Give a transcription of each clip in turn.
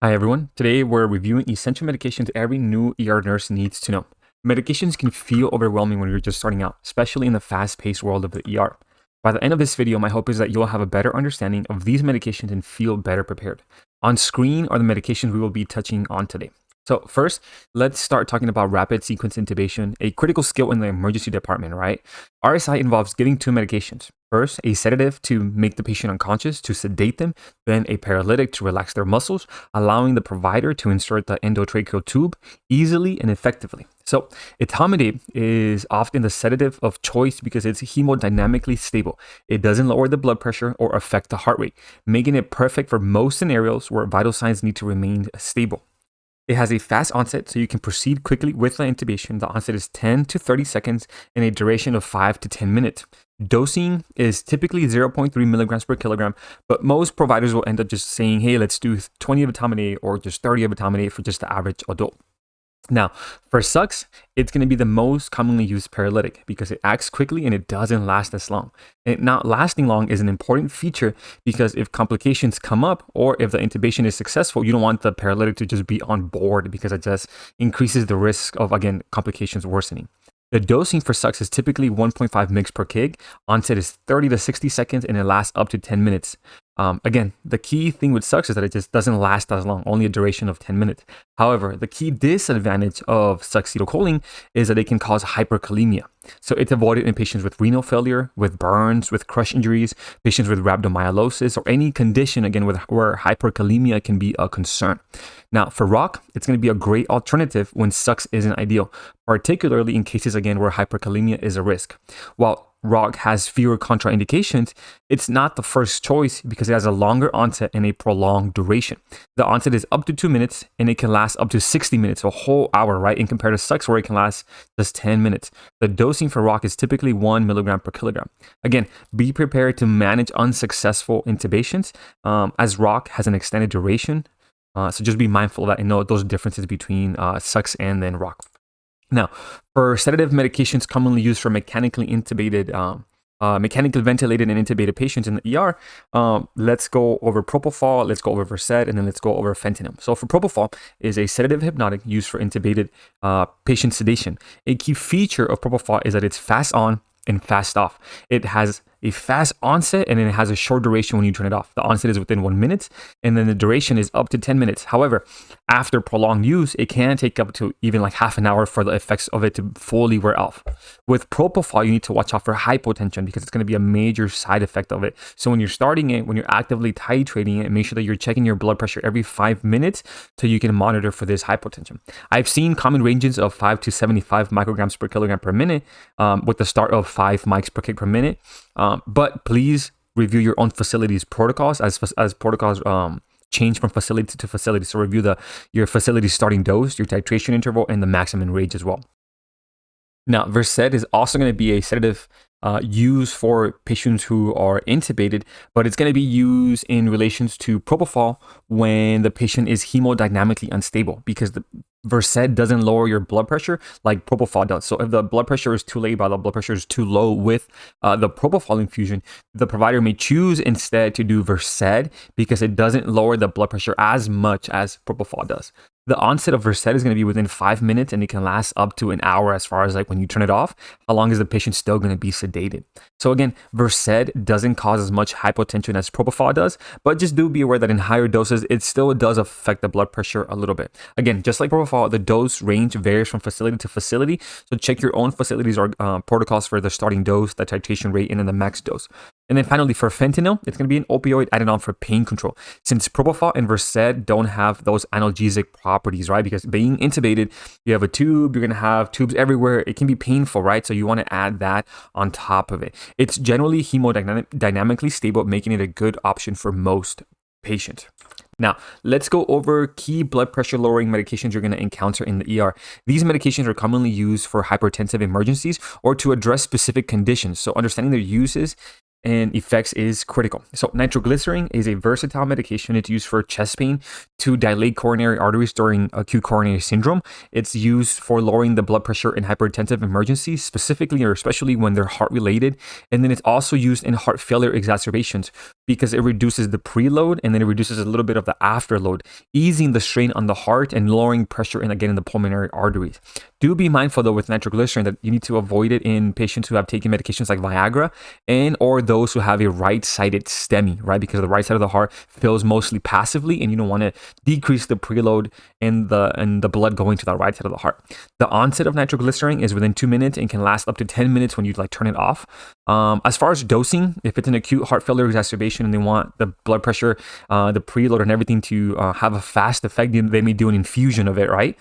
Hi everyone. Today we're reviewing essential medications every new ER nurse needs to know. Medications can feel overwhelming when you're just starting out, especially in the fast-paced world of the ER. By the end of this video, my hope is that you'll have a better understanding of these medications and feel better prepared. On screen are the medications we will be touching on today. So first, let's start talking about rapid sequence intubation, a critical skill in the emergency department, right? RSI involves giving two medications. First, a sedative to make the patient unconscious, to sedate them, then a paralytic to relax their muscles, allowing the provider to insert the endotracheal tube easily and effectively. So, etomidate is often the sedative of choice because it's hemodynamically stable. It doesn't lower the blood pressure or affect the heart rate, making it perfect for most scenarios where vital signs need to remain stable. It has a fast onset, so you can proceed quickly with the intubation. The onset is 10 to 30 seconds and a duration of 5 to 10 minutes. Dosing is typically 0.3 milligrams per kilogram, but most providers will end up just saying, hey, let's do 20 of etomidate or just 30 of etomidate for just the average adult. Now, for SUX, it's going to be the most commonly used paralytic because it acts quickly and it doesn't last as long. And not lasting long is an important feature because if complications come up or if the intubation is successful, you don't want the paralytic to just be on board because it just increases the risk of, again, complications worsening. The dosing for SUX is typically 1.5 mg per kg. Onset is 30 to 60 seconds and it lasts up to 10 minutes. Again, the key thing with SUX is that it just doesn't last as long, only a duration of 10 minutes. However, the key disadvantage of succinylcholine is that it can cause hyperkalemia. So it's avoided in patients with renal failure, with burns, with crush injuries, patients with rhabdomyolysis, or any condition, again, where hyperkalemia can be a concern. Now, for ROC, it's going to be a great alternative when SUX isn't ideal, particularly in cases, again, where hyperkalemia is a risk. While ROC has fewer contraindications, it's not the first choice because it has a longer onset and a prolonged duration. The onset is up to 2 minutes and it can last up to 60 minutes, a whole hour, right? And compared to SUX where it can last just 10 minutes. The dosing for ROC is typically 1 milligram per kilogram. Again, be prepared to manage unsuccessful intubations as ROC has an extended duration. So just be mindful of that and know those differences between SUX and then ROC. Now, for sedative medications commonly used for mechanically ventilated and intubated patients in the ER, let's go over propofol, let's go over Versed, and then let's go over fentanyl. So for propofol is a sedative hypnotic used for intubated patient sedation. A key feature of propofol is that it's fast on and fast off. It has a fast onset and then it has a short duration when you turn it off. The onset is within 1 minute and then the duration is up to 10 minutes. However, after prolonged use, it can take up to even like half an hour for the effects of it to fully wear off. With propofol, you need to watch out for hypotension because it's going to be a major side effect of it. So when you're starting it, when you're actively titrating it, make sure that you're checking your blood pressure every 5 minutes so you can monitor for this hypotension. I've seen common ranges of 5 to 75 micrograms per kilogram per minute with the start of 5 mics per kg per minute. But please review your own facility's protocols as protocols change from facility to facility. So review your facility's starting dose, your titration interval, and the maximum range as well. Now, Versed is also going to be a sedative used for patients who are intubated, but it's going to be used in relations to propofol when the patient is hemodynamically unstable because the Versed doesn't lower your blood pressure like propofol does. So if the blood pressure is too low, the blood pressure is too low with the propofol infusion, the provider may choose instead to do Versed because it doesn't lower the blood pressure as much as propofol does. The onset of Versed is going to be within 5 minutes and it can last up to an hour as far as like when you turn it off, how long is the patient still going to be sedated. So again, Versed doesn't cause as much hypotension as propofol does, but just do be aware that in higher doses, it still does affect the blood pressure a little bit. Again, just like propofol, the dose range varies from facility to facility. So check your own facilities or protocols for the starting dose, the titration rate, and then the max dose. And then finally, for fentanyl, it's going to be an opioid added-on for pain control. Since propofol and Versed don't have those analgesic properties, right? Because being intubated, you have a tube, you're going to have tubes everywhere. It can be painful, right? So you want to add that on top of it. It's generally hemodynamically stable, making it a good option for most patients. Now, let's go over key blood pressure lowering medications you're going to encounter in the ER. These medications are commonly used for hypertensive emergencies or to address specific conditions. So understanding their uses and effects is critical. So nitroglycerin is a versatile medication. It's used for chest pain to dilate coronary arteries during acute coronary syndrome. It's used for lowering the blood pressure in hypertensive emergencies, specifically or especially when they're heart related. And then it's also used in heart failure exacerbations because it reduces the preload and then it reduces a little bit of the afterload, easing the strain on the heart and lowering pressure in the pulmonary arteries. Do be mindful though with nitroglycerin that you need to avoid it in patients who have taken medications like Viagra and or those who have a right-sided STEMI, right? Because the right side of the heart fills mostly passively and you don't want to decrease the preload and the blood going to the right side of the heart. The onset of nitroglycerin is within 2 minutes and can last up to 10 minutes when you turn it off. As far as dosing, if it's an acute heart failure exacerbation and they want the blood pressure, the preload and everything to have a fast effect, they may do an infusion of it, right?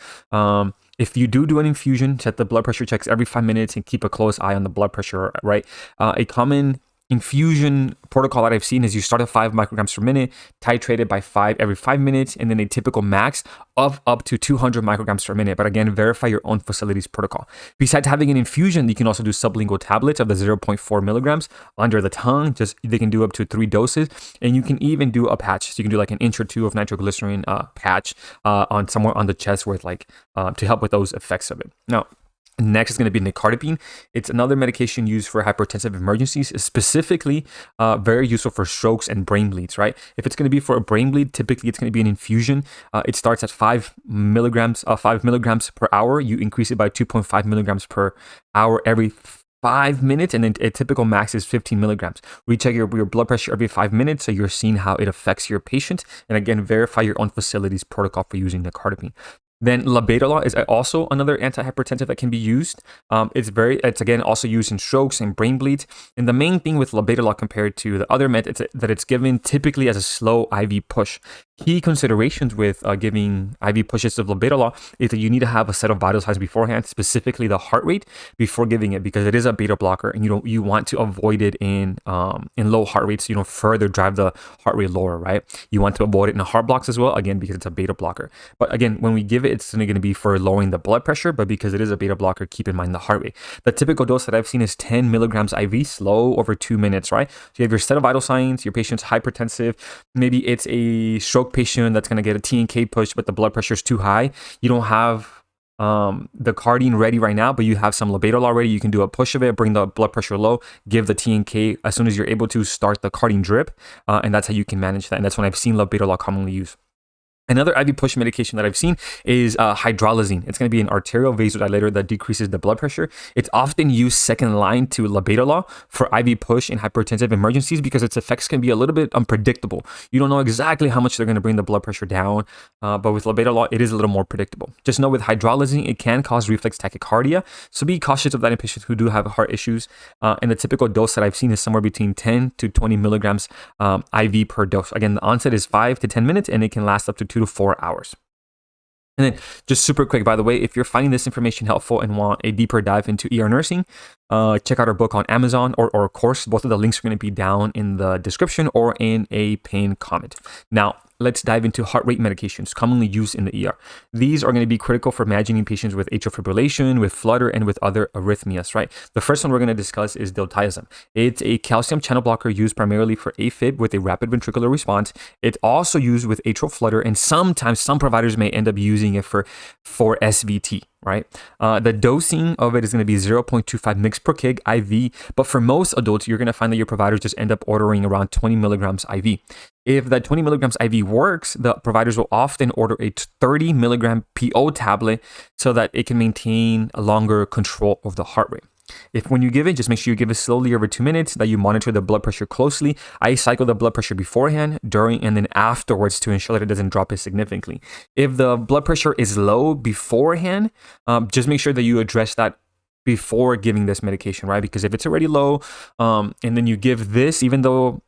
If you do an infusion, set the blood pressure checks every 5 minutes and keep a close eye on the blood pressure, right? A common infusion protocol that I've seen is you start at 5 micrograms per minute, titrate it by 5 every 5 minutes, and then a typical max of up to 200 micrograms per minute. But again, verify your own facility's protocol. Besides having an infusion, you can also do sublingual tablets of the 0.4 milligrams under the tongue. They can do up to 3 doses, and you can even do a patch. So you can do like an inch or two of nitroglycerin patch on somewhere on the chest with to help with those effects of it. Now, next is going to be nicardipine. It's another medication used for hypertensive emergencies, specifically very useful for strokes and brain bleeds, right? If it's going to be for a brain bleed, typically it's going to be an infusion. It starts at 5 milligrams per hour. You increase it by 2.5 milligrams per hour every 5 minutes, and then a typical max is 15 milligrams. Recheck your blood pressure every 5 minutes so you're seeing how it affects your patient. And again, verify your own facility's protocol for using nicardipine. Then labetalol is also another antihypertensive that can be used. It's again also used in strokes and brain bleeds. And the main thing with labetalol compared to the other med is that it's given typically as a slow IV push. Key considerations with giving IV pushes of labetalol is that you need to have a set of vital signs beforehand, specifically the heart rate, before giving it, because it is a beta blocker, and you want to avoid it in low heart rates. So you don't further drive the heart rate lower, right? You want to avoid it in the heart blocks as well, again because it's a beta blocker. But again, when we give it, it's only going to be for lowering the blood pressure, but because it is a beta blocker, keep in mind the heart rate. The typical dose that I've seen is 10 milligrams IV, slow over 2 minutes, right? So you have your set of vital signs, your patient's hypertensive, maybe it's a stroke patient that's going to get a TNK push, but the blood pressure is too high. You don't have the Cardene ready right now, but you have some labetalol already. You can do a push of it, bring the blood pressure low, give the TNK as soon as you're able to, start the Cardene drip, and that's how you can manage that. And that's when I've seen labetalol commonly used. Another IV push medication that I've seen is hydralazine. It's going to be an arterial vasodilator that decreases the blood pressure. It's often used second line to labetalol for IV push in hypertensive emergencies because its effects can be a little bit unpredictable. You don't know exactly how much they're going to bring the blood pressure down, but with labetalol, it is a little more predictable. Just know with hydralazine, it can cause reflex tachycardia, so be cautious of that in patients who do have heart issues. And the typical dose that I've seen is somewhere between 10 to 20 milligrams IV per dose. Again, the onset is 5 to 10 minutes, and it can last up to 2 to 4 hours. And then just super quick, by the way, if you're finding this information helpful and want a deeper dive into ER nursing, check out our book on Amazon or course. Both of the links are going to be down in the description or in a pinned comment. Now, let's dive into heart rate medications commonly used in the ER. These are going to be critical for managing patients with atrial fibrillation, with flutter, and with other arrhythmias, right? The first one we're going to discuss is diltiazem. It's a calcium channel blocker used primarily for AFib with a rapid ventricular response. It's also used with atrial flutter, and sometimes some providers may end up using it for SVT, right? The dosing of it is going to be 0.25 mg per kg IV, but for most adults, you're going to find that your providers just end up ordering around 20 milligrams IV. If that 20 milligrams IV works, the providers will often order a 30 milligram PO tablet so that it can maintain a longer control of the heart rate. If when you give it, just make sure you give it slowly over 2 minutes, that you monitor the blood pressure closely. I cycle the blood pressure beforehand, during, and then afterwards to ensure that it doesn't drop it significantly. If the blood pressure is low beforehand, just make sure that you address that before giving this medication, right? Because if it's already low, and then you give this, even though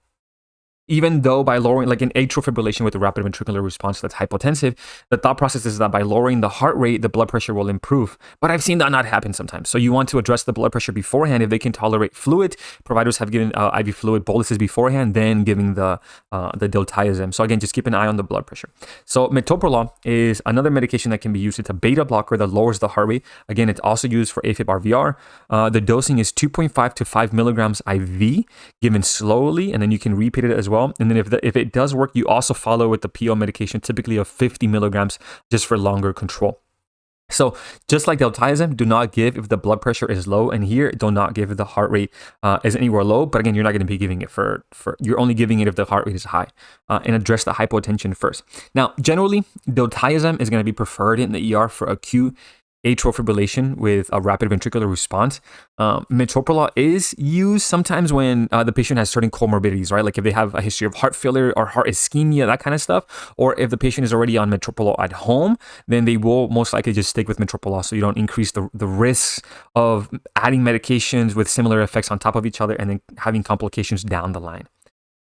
by lowering, like in atrial fibrillation with a rapid ventricular response that's hypotensive, the thought process is that by lowering the heart rate, the blood pressure will improve. But I've seen that not happen sometimes. So you want to address the blood pressure beforehand. If they can tolerate fluid, providers have given IV fluid boluses beforehand, then giving the diltiazem. So again, just keep an eye on the blood pressure. So metoprolol is another medication that can be used. It's a beta blocker that lowers the heart rate. Again, it's also used for AFib RVR. The dosing is 2.5 to 5 milligrams IV, given slowly, and then you can repeat it as well. And then if it does work, you also follow with the PO medication, typically of 50 milligrams, just for longer control. So just like diltiazem, do not give if the blood pressure is low, and here do not give if the heart rate is anywhere low. But again, you're not going to be giving it for you're only giving it if the heart rate is high, and address the hypotension first. Now, generally, diltiazem is going to be preferred in the ER for acute atrial fibrillation with a rapid ventricular response. Metoprolol is used sometimes when the patient has certain comorbidities, right? Like if they have a history of heart failure or heart ischemia, that kind of stuff. Or if the patient is already on metoprolol at home, then they will most likely just stick with metoprolol so you don't increase the risks of adding medications with similar effects on top of each other and then having complications down the line.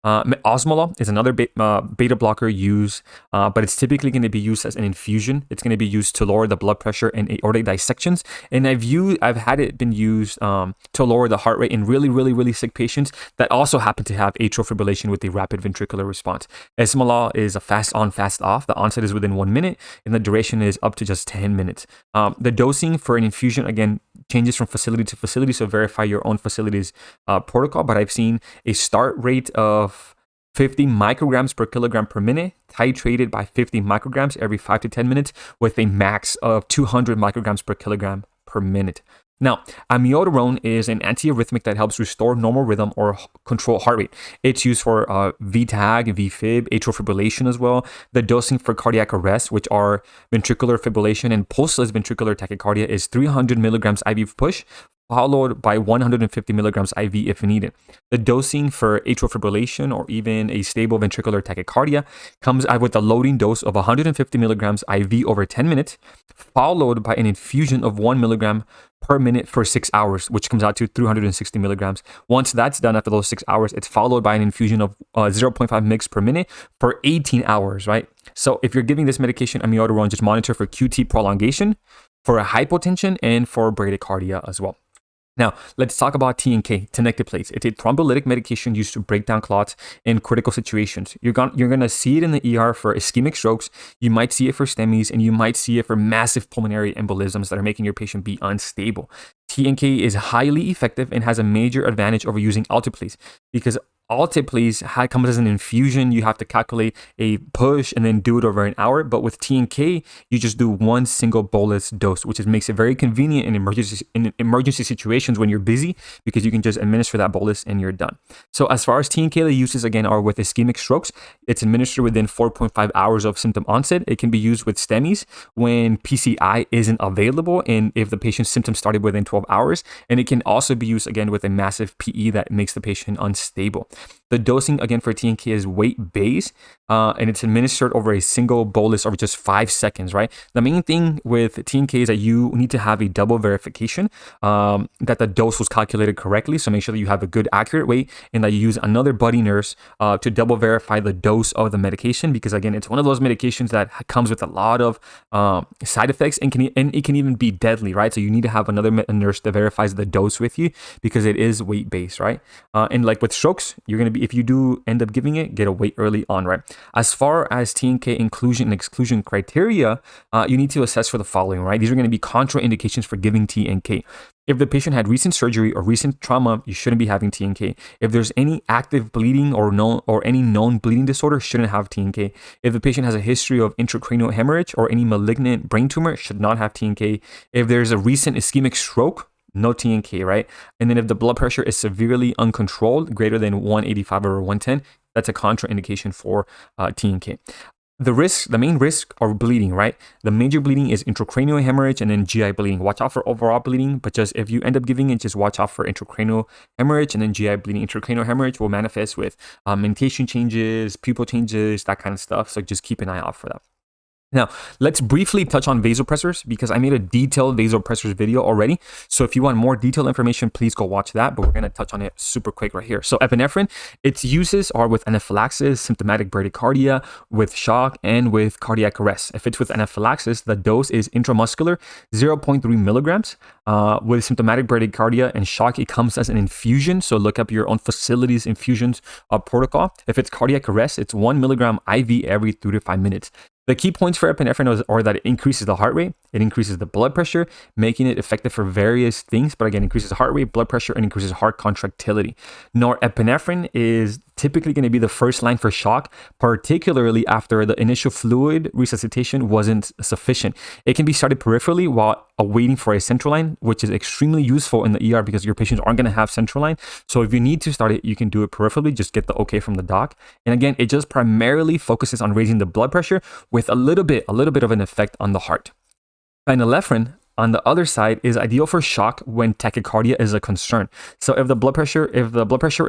Osmolol is another beta blocker used, but it's typically going to be used as an infusion. It's going to be used to lower the blood pressure in aortic dissections. And I've had it been used to lower the heart rate in really sick patients that also happen to have atrial fibrillation with a rapid ventricular response. Esmolol is a fast on, fast off. The onset is within 1 minute, and the duration is up to just 10 minutes. The dosing for an infusion, again, changes from facility to facility, so verify your own facility's protocol. But I've seen a start rate of 50 micrograms per kilogram per minute, titrated by 50 micrograms every 5 to 10 minutes, with a max of 200 micrograms per kilogram per minute. Now, amiodarone is an antiarrhythmic that helps restore normal rhythm or control heart rate. It's used for VTAG, VFib, atrial fibrillation as well. The dosing for cardiac arrest, which are ventricular fibrillation and pulseless ventricular tachycardia, is 300 milligrams IV push, followed by 150 milligrams IV if needed. The dosing for atrial fibrillation or even a stable ventricular tachycardia comes out with a loading dose of 150 milligrams IV over 10 minutes, followed by an infusion of 1 milligram per minute for 6 hours, which comes out to 360 milligrams. Once that's done after those 6 hours, it's followed by an infusion of 0.5 mg per minute for 18 hours, right? So if you're giving this medication, amiodarone, just monitor for QT prolongation, for a hypotension, and for bradycardia as well. Now, let's talk about TNK, tenecteplase. It's a thrombolytic medication used to break down clots in critical situations. You're gonna see it in the ER for ischemic strokes. You might see it for STEMIs, and you might see it for massive pulmonary embolisms that are making your patient be unstable. TNK is highly effective and has a major advantage over using alteplase because alteplase comes as an infusion. You have to calculate a push and then do it over an hour. But with TNK, you just do one single bolus dose, which makes it very convenient in emergency situations when you're busy, because you can just administer that bolus and you're done. So as far as TNK, the uses again are with ischemic strokes. It's administered within 4.5 hours of symptom onset. It can be used with STEMIs when PCI isn't available and if the patient's symptoms started within 12 hours. And it can also be used again with a massive PE that makes the patient unstable. The dosing again for TNK is weight-based, and it's administered over a single bolus over just 5 seconds, right? The main thing with TNK is that you need to have a double verification that the dose was calculated correctly. So make sure that you have a good accurate weight and that you use another buddy nurse to double verify the dose of the medication, because again, it's one of those medications that comes with a lot of side effects and it can even be deadly, right? So you need to have another nurse that verifies the dose with you because it is weight-based, right? And like with strokes, you're going to be, if you do end up giving it, get a weight early on, right? As far as TNK inclusion and exclusion criteria, you need to assess for the following, right? These are going to be contraindications for giving TNK. If the patient had recent surgery or recent trauma, you shouldn't be having TNK. If there's any active bleeding or any known bleeding disorder, shouldn't have TNK. If the patient has a history of intracranial hemorrhage or any malignant brain tumor, should not have TNK. If there's a recent ischemic stroke, no TNK, right? And then if the blood pressure is severely uncontrolled, greater than 185 or 110, that's a contraindication for TNK. The main risk are bleeding, right? The major bleeding is intracranial hemorrhage and then GI bleeding. Watch out for overall bleeding, but just if you end up giving it, just watch out for intracranial hemorrhage and then GI bleeding. Intracranial hemorrhage will manifest with mentation changes, pupil changes, that kind of stuff. So just keep an eye out for that. Now, let's briefly touch on vasopressors because I made a detailed vasopressors video already. So if you want more detailed information, please go watch that. But we're going to touch on it super quick right here. So epinephrine, its uses are with anaphylaxis, symptomatic bradycardia, with shock, and with cardiac arrest. If it's with anaphylaxis, the dose is intramuscular, 0.3 milligrams. With symptomatic bradycardia and shock, it comes as an infusion. So look up your own facility's infusions protocol. If it's cardiac arrest, it's 1 milligram IV every 3 to 5 minutes. The key points for epinephrine are that it increases the heart rate, it increases the blood pressure, making it effective for various things, but again, increases heart rate, blood pressure, and increases heart contractility. Norepinephrine is typically going to be the first line for shock, particularly after the initial fluid resuscitation wasn't sufficient. It can be started peripherally while awaiting for a central line, which is extremely useful in the ER because your patients aren't going to have central line. So if you need to start it, you can do it peripherally, just get the okay from the doc. And again, it just primarily focuses on raising the blood pressure with a little bit of an effect on the heart. Phenylephrine, on the other side, is ideal for shock when tachycardia is a concern. So if the blood pressure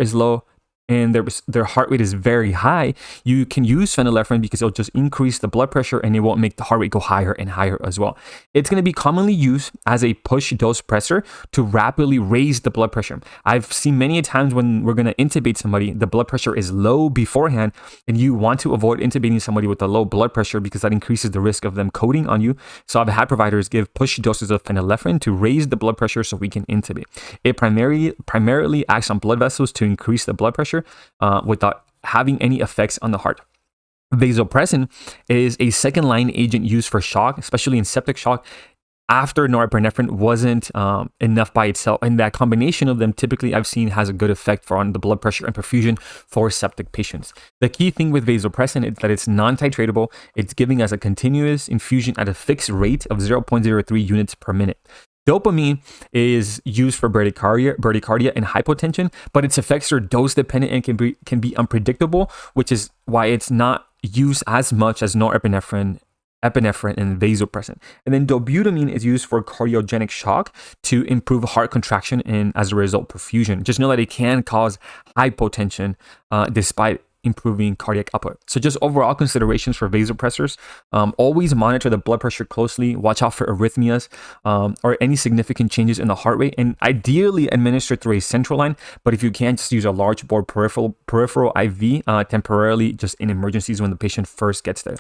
is low and their heart rate is very high, you can use phenylephrine because it'll just increase the blood pressure and it won't make the heart rate go higher and higher as well. It's going to be commonly used as a push dose pressor to rapidly raise the blood pressure. I've seen many times when we're going to intubate somebody, the blood pressure is low beforehand, and you want to avoid intubating somebody with a low blood pressure because that increases the risk of them coding on you. So I've had providers give push doses of phenylephrine to raise the blood pressure so we can intubate. It primarily acts on blood vessels to increase the blood pressure without having any effects on the heart. Vasopressin is a second line agent used for shock, especially in septic shock, after norepinephrine wasn't enough by itself. And that combination of them typically I've seen has a good effect on the blood pressure and perfusion for septic patients. The key thing with vasopressin is that it's non-titratable. It's giving us a continuous infusion at a fixed rate of 0.03 units per minute. Dopamine is used for bradycardia and hypotension, but its effects are dose dependent and can be unpredictable, which is why it's not used as much as norepinephrine, epinephrine, and vasopressin. And then dobutamine is used for cardiogenic shock to improve heart contraction and as a result perfusion. Just know that it can cause hypotension despite improving cardiac output. So just overall considerations for vasopressors: always monitor the blood pressure closely, watch out for arrhythmias or any significant changes in the heart rate, and ideally administer through a central line, but if you can, just use a large bore peripheral IV temporarily just in emergencies when the patient first gets there.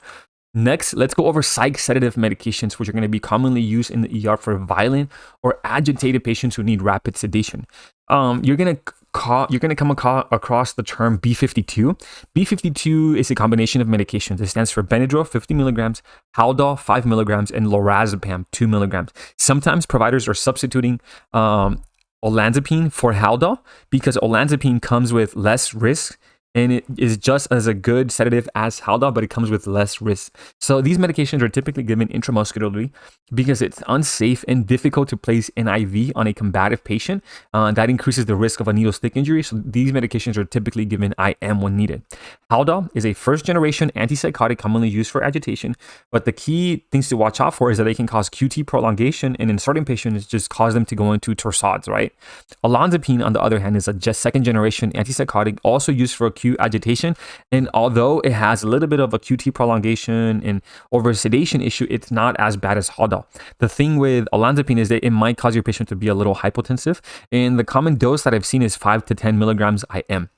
Next, let's go over psych sedative medications, which are going to be commonly used in the ER for violent or agitated patients who need rapid sedation. You're going to come across the term B52. B52 is a combination of medications. It stands for Benadryl 50 milligrams, Haldol 5 milligrams, and lorazepam 2 milligrams. Sometimes providers are substituting olanzapine for Haldol because olanzapine comes with less risk and it is just as a good sedative as Haldol, but it comes with less risk. So these medications are typically given intramuscularly because it's unsafe and difficult to place an IV on a combative patient. That increases the risk of a needle stick injury. So these medications are typically given IM when needed. Haldol is a first-generation antipsychotic commonly used for agitation, but the key things to watch out for is that they can cause QT prolongation, and in certain patients, just cause them to go into torsades, right? Olanzapine, on the other hand, is a just second-generation antipsychotic also used for acute agitation, and although it has a little bit of a QT prolongation and over sedation issue, it's not as bad as Haldol. The thing with olanzapine is that it might cause your patient to be a little hypotensive, and the common dose that I've seen is 5 to 10 milligrams IM.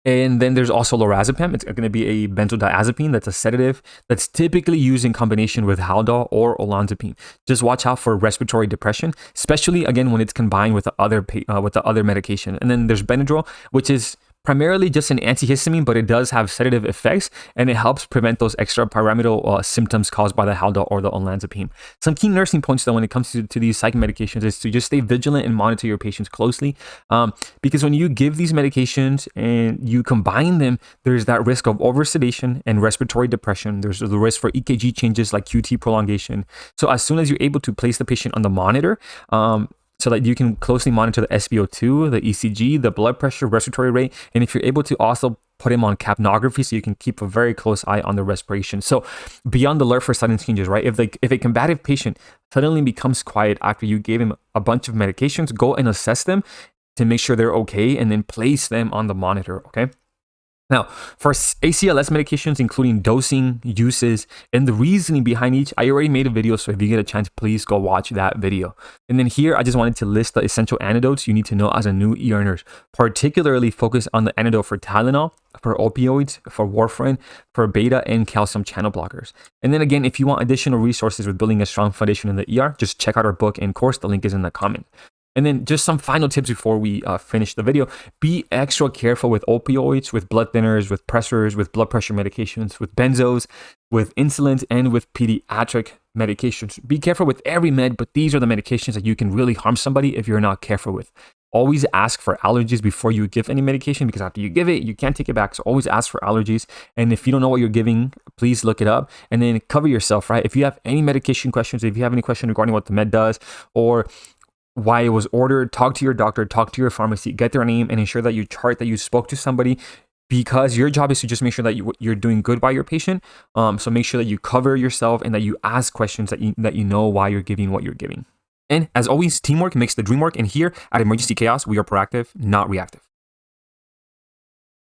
And then there's also lorazepam. It's going to be a benzodiazepine that's a sedative that's typically used in combination with Haldol or olanzapine. Just watch out for respiratory depression, especially again when it's combined with the other medication. And then there's Benadryl, which is primarily just an antihistamine, but it does have sedative effects and it helps prevent those extrapyramidal symptoms caused by the Haldol or the olanzapine. Some key nursing points though when it comes to these psych medications is to just stay vigilant and monitor your patients closely, because when you give these medications and you combine them, there's that risk of oversedation and respiratory depression. There's the risk for EKG changes like QT prolongation. So as soon as you're able to place the patient on the monitor, so that you can closely monitor the SpO2, the ECG, the blood pressure, respiratory rate, and if you're able to also put him on capnography so you can keep a very close eye on the respiration. So beyond the alert for sudden changes, right? If a combative patient suddenly becomes quiet after you gave him a bunch of medications, go and assess them to make sure they're okay and then place them on the monitor, okay? Now, for ACLS medications, including dosing, uses, and the reasoning behind each, I already made a video, so if you get a chance, please go watch that video. And then here, I just wanted to list the essential antidotes you need to know as a new ER nurse, particularly focus on the antidote for Tylenol, for opioids, for warfarin, for beta and calcium channel blockers. And then again, if you want additional resources with building a strong foundation in the ER, just check out our book and course. The link is in the comment. And then just some final tips before we finish the video. Be extra careful with opioids, with blood thinners, with pressors, with blood pressure medications, with benzos, with insulins, and with pediatric medications. Be careful with every med, but these are the medications that you can really harm somebody if you're not careful with. Always ask for allergies before you give any medication, because after you give it, you can't take it back. So always ask for allergies. And if you don't know what you're giving, please look it up and then cover yourself, right? If you have any medication questions, if you have any question regarding what the med does or why it was ordered, talk to your doctor, talk to your pharmacy, get their name, and ensure that you chart that you spoke to somebody, because your job is to just make sure that you're doing good by your patient. So make sure that you cover yourself and that you ask questions, that you know why you're giving what you're giving. And as always, teamwork makes the dream work. And here at Emergency Chaos, we are proactive, not reactive.